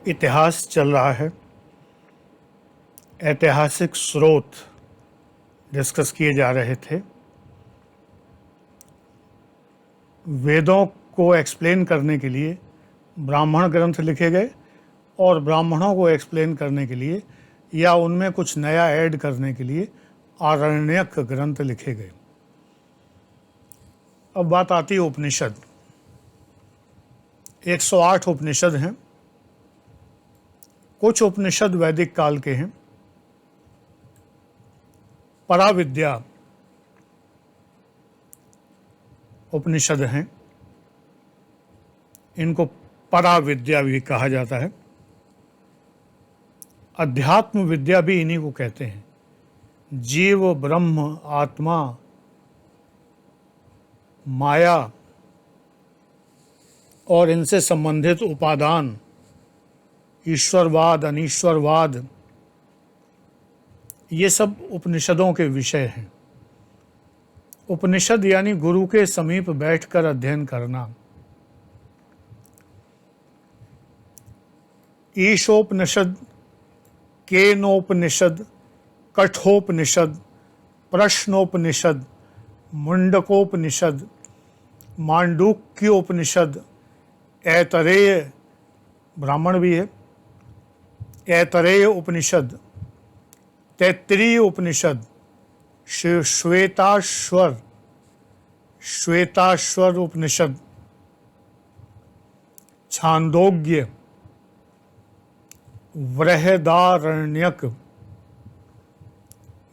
इतिहास चल रहा है, ऐतिहासिक स्रोत डिस्कस किए जा रहे थे। वेदों को एक्सप्लेन करने के लिए ब्राह्मण ग्रंथ लिखे गए और ब्राह्मणों को एक्सप्लेन करने के लिए या उनमें कुछ नया ऐड करने के लिए आरण्यक ग्रंथ लिखे गए। अब बात आती है उपनिषद। 108 उपनिषद हैं। कुछ उपनिषद वैदिक काल के हैं। पराविद्या उपनिषद हैं, इनको पराविद्या भी कहा जाता है। अध्यात्म विद्या भी इन्हीं को कहते हैं। जीव, ब्रह्म, आत्मा, माया और इनसे संबंधित उपादान, ईश्वरवाद, अनीश्वरवाद, ये सब उपनिषदों के विषय हैं। उपनिषद यानी गुरु के समीप बैठकर अध्ययन करना। ईशोपनिषद, केनोपनिषद, कठोपनिषद, प्रश्नोपनिषद, मुंडकोपनिषद, मांडूक्योपनिषद, ऐतरेय, ब्राह्मण भी है, ऐतरेय उपनिषद, तैत्तिरीय उपनिषद, श्वेताश्वर उपनिषद, छांदोग्य, बृहदारण्यक,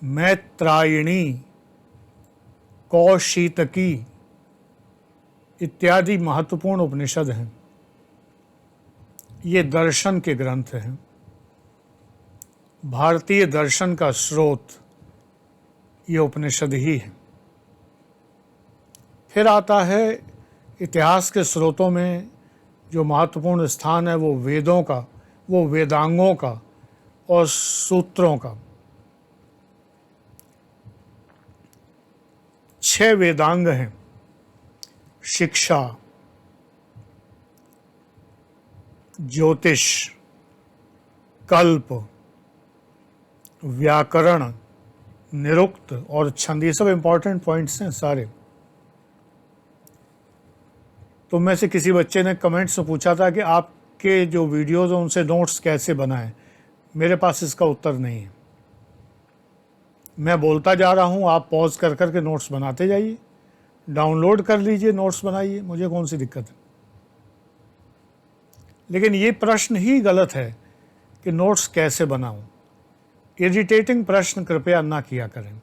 मैत्रायणी, कौशीतकी इत्यादि महत्वपूर्ण उपनिषद हैं। ये दर्शन के ग्रंथ हैं। भारतीय दर्शन का स्रोत ये उपनिषद ही है। फिर आता है इतिहास के स्रोतों में जो महत्वपूर्ण स्थान है वो वेदों का, वो वेदांगों का और सूत्रों का। 6 वेदांग हैं। शिक्षा, ज्योतिष, कल्प, व्याकरण, निरुक्त और छंद। ये सब इंपॉर्टेंट पॉइंट्स हैं सारे। तो में से किसी बच्चे ने कमेंट्स में पूछा था कि आपके जो वीडियोज़ हैं उनसे नोट्स कैसे बनाएं। मेरे पास इसका उत्तर नहीं है। मैं बोलता जा रहा हूँ, आप पॉज कर कर के नोट्स बनाते जाइए, डाउनलोड कर लीजिए, नोट्स बनाइए, मुझे कौन सी दिक्कत है। लेकिन ये प्रश्न ही गलत है कि नोट्स कैसे बनाऊं। इरिटेटिंग प्रश्न कृपया ना किया करें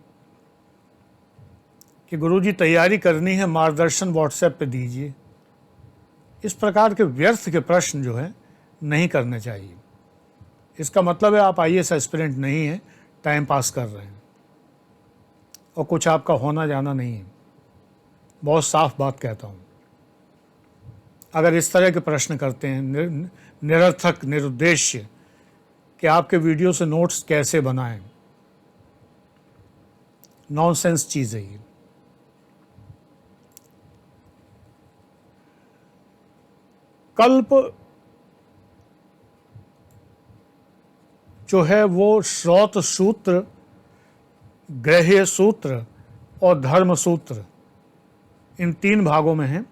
कि गुरुजी तैयारी करनी है, मार्गदर्शन व्हाट्सएप पे दीजिए। इस प्रकार के व्यर्थ के प्रश्न जो है नहीं करने चाहिए। इसका मतलब है आप आईएएस एस्पिरेंट नहीं है, टाइम पास कर रहे हैं और कुछ आपका होना जाना नहीं है। बहुत साफ बात कहता हूँ। अगर इस तरह के प्रश्न करते हैं निरर्थक, निरुद्देश्य कि आपके वीडियो से नोट्स कैसे बनाएं, नॉनसेंस चीज़ है ये। कल्प जो है वो श्रौत सूत्र, ग्रह्य सूत्र और धर्म सूत्र, इन 3 भागों में है।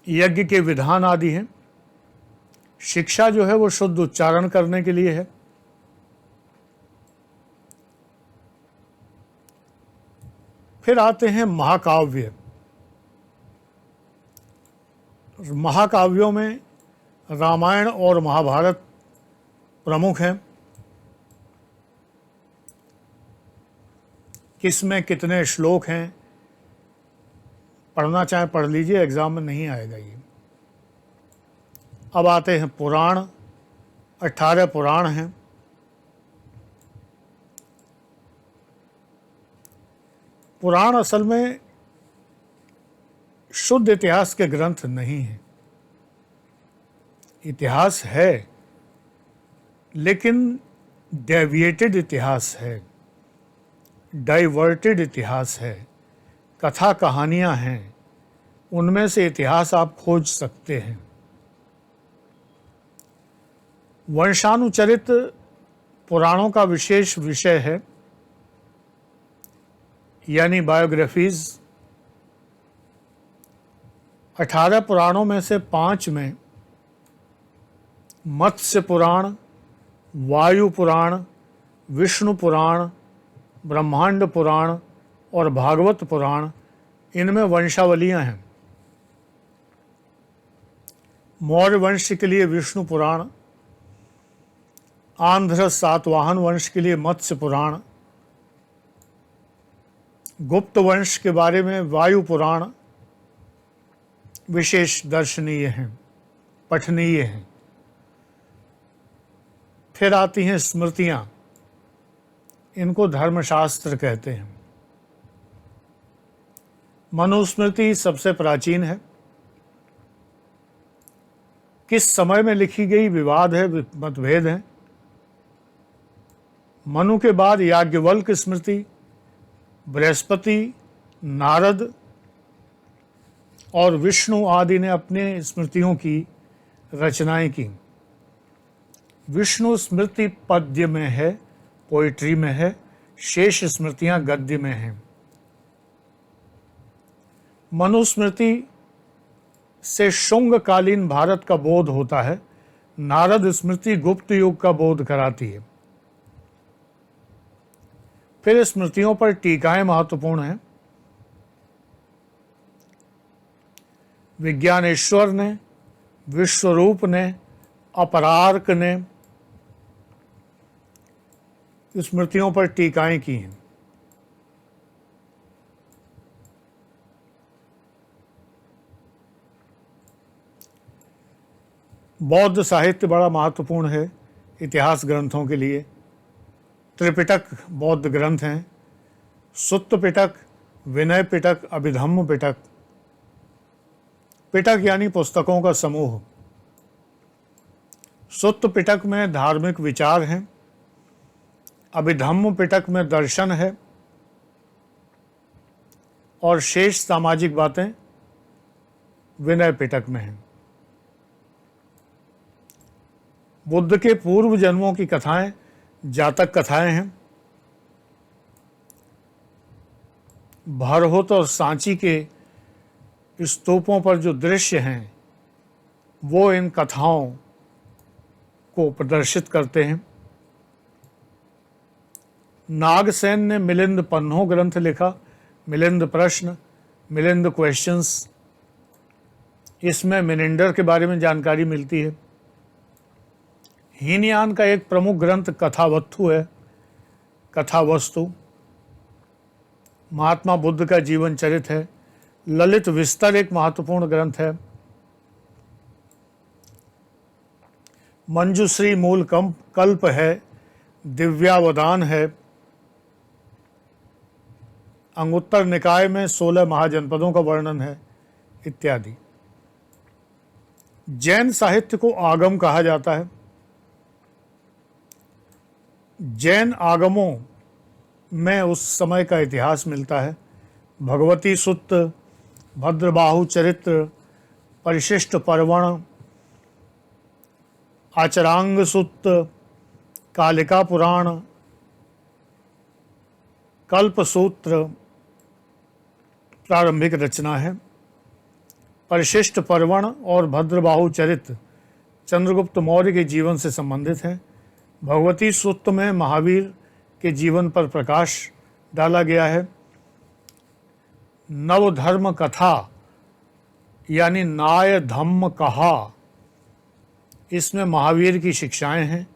यज्ञ के विधान आदि हैं। शिक्षा जो है वो शुद्ध उच्चारण करने के लिए है। फिर आते हैं महाकाव्य। महाकाव्यों में रामायण और महाभारत प्रमुख हैं। किसमें कितने श्लोक हैं, पढ़ना चाहे पढ़ लीजिए, एग्जाम में नहीं आएगा ये। अब आते हैं पुराण। 18 पुराण हैं। पुराण असल में शुद्ध इतिहास के ग्रंथ नहीं हैं। इतिहास है लेकिन डेविएटेड इतिहास है, डाइवर्टेड इतिहास है, कथा कहानियाँ हैं, उनमें से इतिहास आप खोज सकते हैं। वंशानुचरित पुराणों का विशेष विषय है, यानी बायोग्राफीज। 18 पुराणों में से 5 में मत्स्य पुराण, वायु पुराण, विष्णु पुराण, ब्रह्मांड पुराण और भागवत पुराण, इनमें वंशावलियां हैं। मौर्य वंश के लिए विष्णु पुराण, आंध्र सातवाहन वंश के लिए मत्स्य पुराण, गुप्त वंश के बारे में वायु पुराण विशेष दर्शनीय हैं, पठनीय हैं। फिर आती हैं स्मृतियां, इनको धर्मशास्त्र कहते हैं। मनुस्मृति सबसे प्राचीन है। किस समय में लिखी गई विवाद है, मतभेद है। मनु के बाद याज्ञवल्क स्मृति, बृहस्पति, नारद और विष्णु आदि ने अपने स्मृतियों की रचनाएं की। विष्णु स्मृति पद्य में है, पोइट्री में है, शेष स्मृतियां गद्य में हैं। मनुस्मृति से शुंगकालीन भारत का बोध होता है। नारद स्मृति गुप्त युग का बोध कराती है। फिर स्मृतियों पर टीकाएं महत्वपूर्ण हैं। विज्ञानेश्वर ने, विश्वरूप ने, अपरार्क ने स्मृतियों पर टीकाएं की हैं। बौद्ध साहित्य बड़ा महत्वपूर्ण है इतिहास ग्रंथों के लिए। त्रिपिटक बौद्ध ग्रंथ हैं। सुत्त पिटक, विनय पिटक, अभिधम्म पिटक। पिटक यानी पुस्तकों का समूह। सुत्त पिटक में धार्मिक विचार हैं, अभिधम्म पिटक में दर्शन है और शेष सामाजिक बातें विनय पिटक में हैं। बुद्ध के पूर्व जन्मों की कथाएं जातक कथाएं हैं। भरहुत और सांची के स्तूपों पर जो दृश्य हैं वो इन कथाओं को प्रदर्शित करते हैं। नागसेन ने मिलिंद पन्हों ग्रंथ लिखा, मिलिंद प्रश्न, मिलिंद क्वेश्चंस। इसमें मिनिंडर के बारे में जानकारी मिलती है। हीनयान का एक प्रमुख ग्रंथ कथावस्तु है, कथावस्तु। महात्मा बुद्ध का जीवन चरित है। ललित विस्तर एक महत्वपूर्ण ग्रंथ है। मंजुश्री मूल कल्प है, दिव्यावदान है। अंगुत्तर निकाय में 16 महाजनपदों का वर्णन है, इत्यादि। जैन साहित्य को आगम कहा जाता है। जैन आगमों में उस समय का इतिहास मिलता है। भगवती सुत्त, भद्रबाहु चरित्र, परिशिष्ट पर्वण, आचरांग सुत्त, कालिका पुराण, कल्प सूत्र प्रारंभिक रचना है। परिशिष्ट पर्वण और भद्रबाहु चरित्र चंद्रगुप्त मौर्य के जीवन से संबंधित हैं। भगवती सूक्त में महावीर के जीवन पर प्रकाश डाला गया है। नवधर्म कथा यानी नाय धम्म कहा, इसमें महावीर की शिक्षाएं हैं।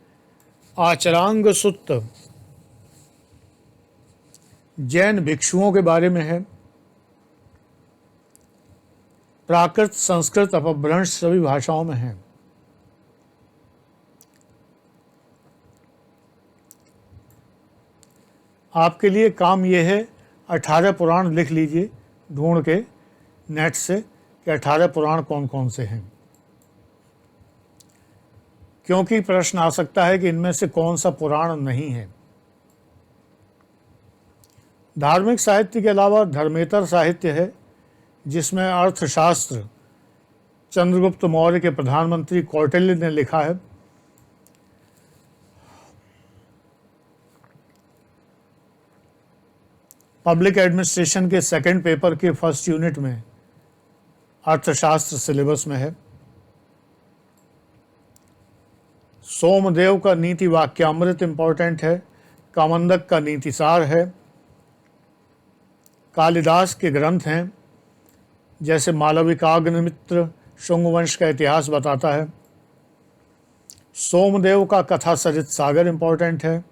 आचरांग सुत्त जैन भिक्षुओं के बारे में है। प्राकृत, संस्कृत, अपभ्रंश सभी भाषाओं में है। आपके लिए काम ये है, 18 पुराण लिख लीजिए ढूंढ के नेट से कि 18 पुराण कौन कौन से हैं, क्योंकि प्रश्न आ सकता है कि इनमें से कौन सा पुराण नहीं है। धार्मिक साहित्य के अलावा धर्मेतर साहित्य है, जिसमें अर्थशास्त्र चंद्रगुप्त मौर्य के प्रधानमंत्री कौटिल्य ने लिखा है। पब्लिक एडमिनिस्ट्रेशन के सेकंड पेपर के फर्स्ट यूनिट में अर्थशास्त्र सिलेबस में है। सोमदेव का नीति वाक्यामृत इंपॉर्टेंट है। कामंदक का नीतिसार है। कालिदास के ग्रंथ हैं जैसे मालविकाग्निमित्र शुंग वंश का इतिहास बताता है। सोमदेव का कथा सरित सागर इंपॉर्टेंट है।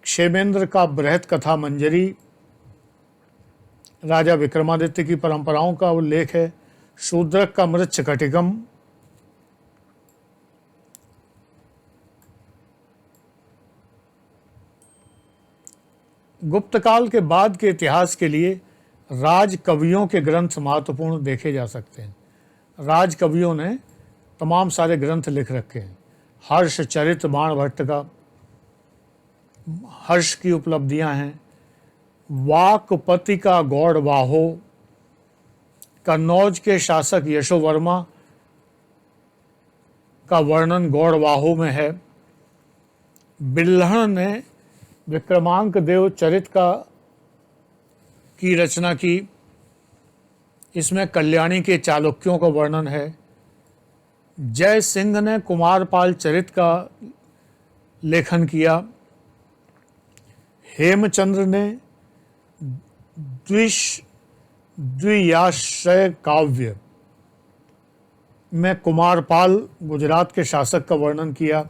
क्षेमेंद्र का बृहत कथा मंजरी राजा विक्रमादित्य की परंपराओं का उल्लेख है। शूद्रक का मृच्छकटिकम, गुप्त काल के बाद के इतिहास के लिए राज कवियों के ग्रंथ महत्वपूर्ण देखे जा सकते हैं। राज कवियों ने तमाम सारे ग्रंथ लिख रखे हैं। हर्ष चरित बाणभट्ट का हर्ष की उपलब्धियां हैं। वाकपति का गौड़वाहो, कन्नौज के शासक यशोवर्मा का वर्णन गौड़वाहो में है। बिल्हण ने विक्रमांक देव चरित की रचना की। इसमें कल्याणी के चालुक्यों का वर्णन है। जय सिंह ने कुमारपाल चरित का लेखन किया। हेमचंद्र ने द्वियाश्रय काव्य में कुमारपाल गुजरात के शासक का वर्णन किया।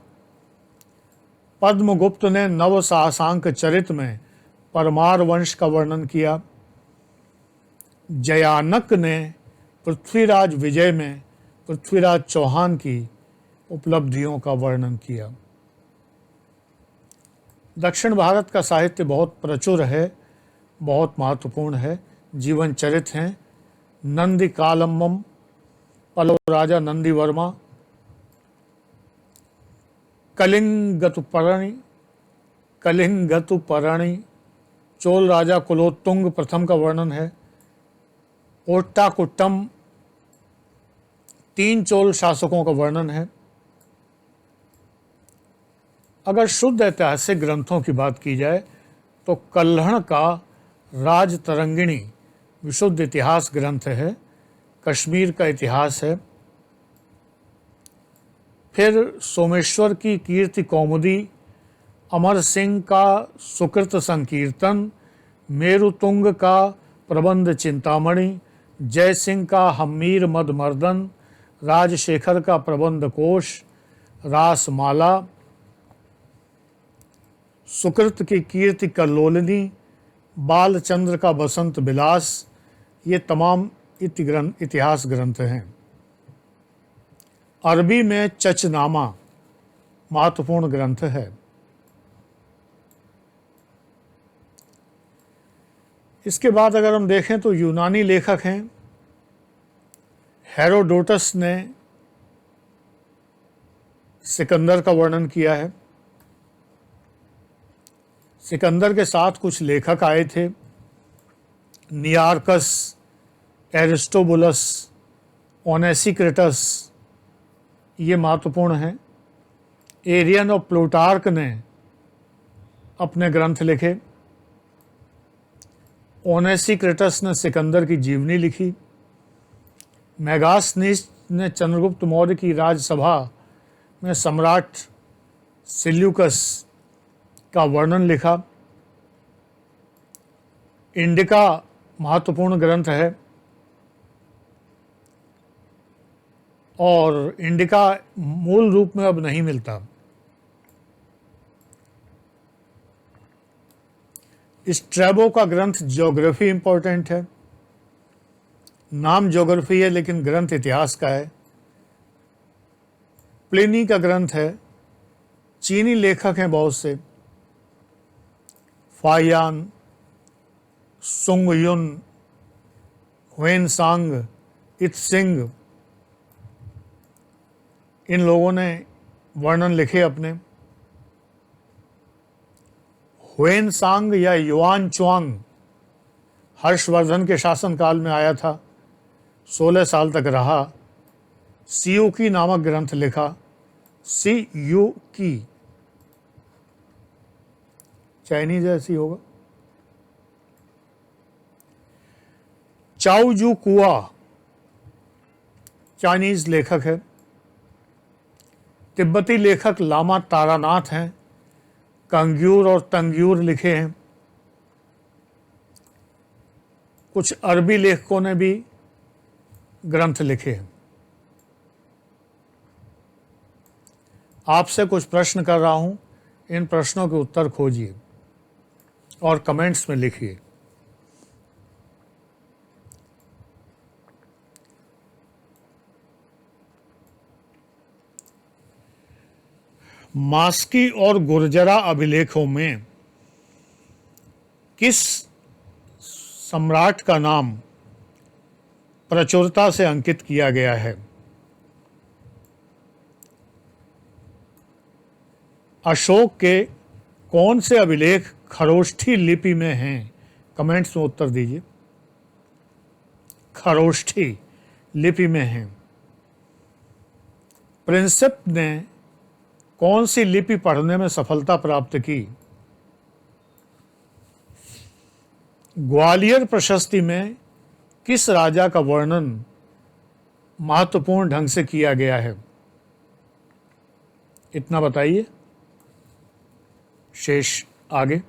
पद्मगुप्त ने नव साहसांक चरित में परमार वंश का वर्णन किया। जयानक ने पृथ्वीराज विजय में पृथ्वीराज चौहान की उपलब्धियों का वर्णन किया। दक्षिण भारत का साहित्य बहुत प्रचुर है, बहुत महत्वपूर्ण है। जीवन चरित हैं। नंदी कालम्बम, पल्लव राजा नंदी वर्मा। कलिंगतुपरणी चोल राजा कुलोत्तुंग प्रथम का वर्णन है। ओट्टाकुट्टम 3 चोल शासकों का वर्णन है। अगर शुद्ध ऐतिहासिक ग्रंथों की बात की जाए तो कल्हण का राजतरंगिणी विशुद्ध इतिहास ग्रंथ है। कश्मीर का इतिहास है। फिर सोमेश्वर की कीर्ति कौमुदी, अमर सिंह का सुकृत संकीर्तन, मेरुतुंग का प्रबंध चिंतामणि, जय सिंह का हम्मीर मदमर्दन, राजशेखर का प्रबंध कोश, रासमाला, सुकृत की कीर्ति कल्लोलिनी, बालचंद्र का बसंत विलास, ये तमाम इतिहास ग्रंथ हैं। अरबी में चचनामा महत्वपूर्ण ग्रंथ है। इसके बाद अगर हम देखें तो यूनानी लेखक हैं। हेरोडोटस ने सिकंदर का वर्णन किया है। सिकंदर के साथ कुछ लेखक आए थे। नियार्कस, एरिस्टोबुलस, ओनेसिक्रिटस, ये महत्वपूर्ण हैं। एरियन और प्लूटार्क ने अपने ग्रंथ लिखे। ओनेसिक्रिटस ने सिकंदर की जीवनी लिखी। मेगास्थनीस ने चंद्रगुप्त मौर्य की राजसभा में सम्राट सिल्यूकस का वर्णन लिखा। इंडिका महत्वपूर्ण ग्रंथ है और इंडिका मूल रूप में अब नहीं मिलता। स्ट्रैबो का ग्रंथ ज्योग्राफी इंपॉर्टेंट है। नाम ज्योग्राफी है लेकिन ग्रंथ इतिहास का है। प्लिनी का ग्रंथ है। चीनी लेखक हैं बहुत से। फायान, सुंगयुन, हुएनसांग, इत्सिंग, इन लोगों ने वर्णन लिखे अपने। हुएनसांग या युआन च्वांग हर्षवर्धन के शासनकाल में आया था। 16 साल तक रहा। सियुकी नामक ग्रंथ लिखा। सियुकी चाइनीज ऐसी होगा। चाओ जू कुआ चाइनीज लेखक है। तिब्बती लेखक लामा तारानाथ हैं, कंग्यूर और तंग्यूर लिखे हैं। कुछ अरबी लेखकों ने भी ग्रंथ लिखे हैं। आपसे कुछ प्रश्न कर रहा हूं, इन प्रश्नों के उत्तर खोजिए और कमेंट्स में लिखिए। मास्की और गुर्जरा अभिलेखों में किस सम्राट का नाम प्रचुरता से अंकित किया गया है? अशोक के कौन से अभिलेख खरोष्ठी लिपि में हैं? कमेंट्स में उत्तर दीजिए। खरोष्ठी लिपि में हैं। प्रिंसेप ने कौन सी लिपि पढ़ने में सफलता प्राप्त की? ग्वालियर प्रशस्ति में किस राजा का वर्णन महत्वपूर्ण ढंग से किया गया है? इतना बताइए, शेष आगे।